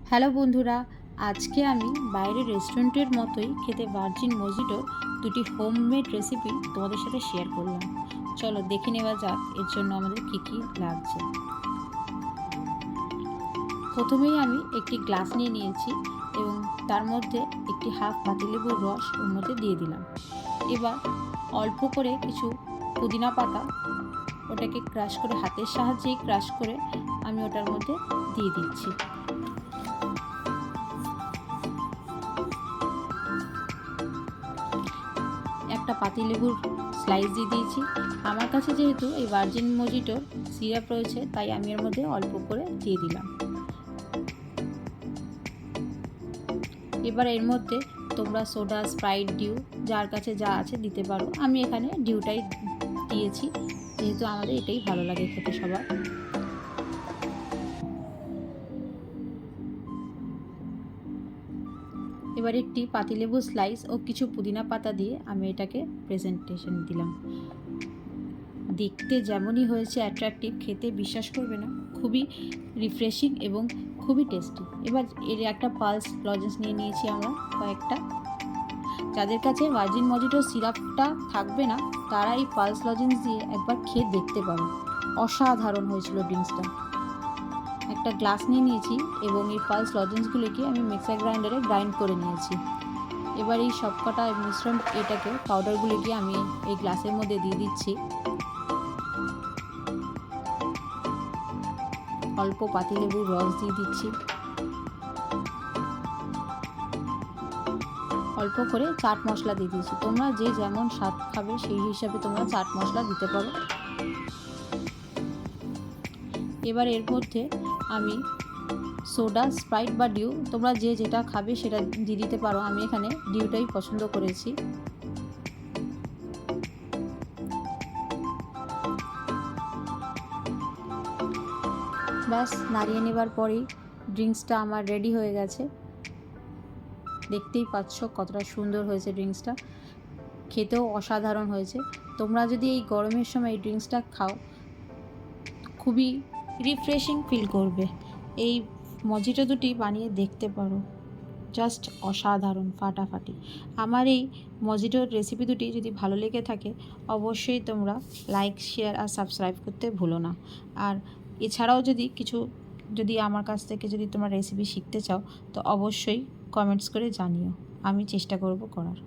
Hello বন্ধুরা, আজকে আমি বাইরের রেস্টুরেন্টের মতোই খেতে ভার্জিন মজিটোর দুটি হোমমেড রেসিপি তোমাদের সাথে শেয়ার করলাম। চলো দেখে নেওয়া যাক এর জন্য আমাদের কী কী লাগছে। প্রথমেই আমি একটি গ্লাস নিয়ে নিয়েছি এবং তার মধ্যে একটি হাফ পাতিলেবুর রস ওর মধ্যে দিয়ে দিলাম। এবার অল্প করে কিছু পুদিনা পাতা, ওটাকে ক্রাশ করে হাতের সাহায্যেই ক্রাশ করে আমি ওটার মধ্যে দিয়ে দিচ্ছি। একটা পাতিলেবুর স্লাইস দিয়ে দিয়েছি। আমার কাছে যেহেতু এই ভার্জিন মজিটোর সিরাপ রয়েছে, তাই আমি এর মধ্যে অল্প করে দিয়ে দিলাম। এবার এর মধ্যে তোমরা সোডা, স্প্রাইট, ডিউ যার কাছে যা আছে দিতে পারো। আমি এখানে ডিউটাই দিয়েছি, যেহেতু আমাদের এটাই ভালো লাগে খেতে সবার। এবার একটি পাতিলেবু স্লাইস ও কিছু পুদিনা পাতা দিয়ে আমি এটাকে প্রেজেন্টেশন দিলাম। দেখতে যেমনই হয়েছে অ্যাট্রাকটিভ, খেতে বিশ্বাস করবে না খুবই রিফ্রেশিং এবং খুবই টেস্টি। এবার এর একটা পালস লজেন্স নিয়ে নিয়েছি আমরা কয়েকটা। যাদের কাছে ভার্জিন মজিটোর সিরাপটা থাকবে না, তারা এই পালস লজেন্স দিয়ে একবার খেয়ে দেখতে পারো। অসাধারণ হয়েছিল ড্রিঙ্কসটা। একটা গ্লাস নিয়ে নিয়েছি এবং এই পালস লজেন্সগুলিকে আমি মিক্সার গ্রাইন্ডারে গ্রাইন্ড করে নিয়েছি। এবার এই সবকটা মিশ্রণ এটাকে পাউডারগুলিকে আমি এই গ্লাসের মধ্যে দিয়ে দিচ্ছি। অল্প পাতিলেবুর রস দিয়ে দিচ্ছি। অল্প করে চাট মশলা দিয়ে দিয়েছি। তোমরা যে যেমন স্বাদ খাবে সেই হিসাবে তোমরা চাট মশলা দিতে পারো। এবার এর মধ্যে আমি সোডা, স্প্রাইট বা ডিউ, তোমরা যে যেটা খাবে সেটা দিয়ে দিতে পারো। আমি এখানে ডিউটাই পছন্দ করেছি। ব্যাস, নাড়িয়ে নেবার পরেই ড্রিঙ্কসটা আমার রেডি হয়ে গেছে। দেখতেই পাচ্ছ কতটা সুন্দর হয়েছে ড্রিঙ্কসটা, খেতেও অসাধারণ হয়েছে। তোমরা যদি এই গরমের সময় এই ড্রিঙ্কসটা খাও, খুবই রিফ্রেশিং ফিল করবে। এই মজিটো দুটি বানিয়ে দেখতে পারো, জাস্ট অসাধারণ, ফাটাফাটি। আমার এই মজিটোর রেসিপি দুটি যদি ভালো লেগে থাকে, অবশ্যই তোমরা লাইক, শেয়ার আর সাবস্ক্রাইব করতে ভুলো না। আর এছাড়াও যদি আমার কাছ থেকে তোমরা রেসিপি শিখতে চাও, তো অবশ্যই কমেন্টস করে জানিও, আমি চেষ্টা করব করার।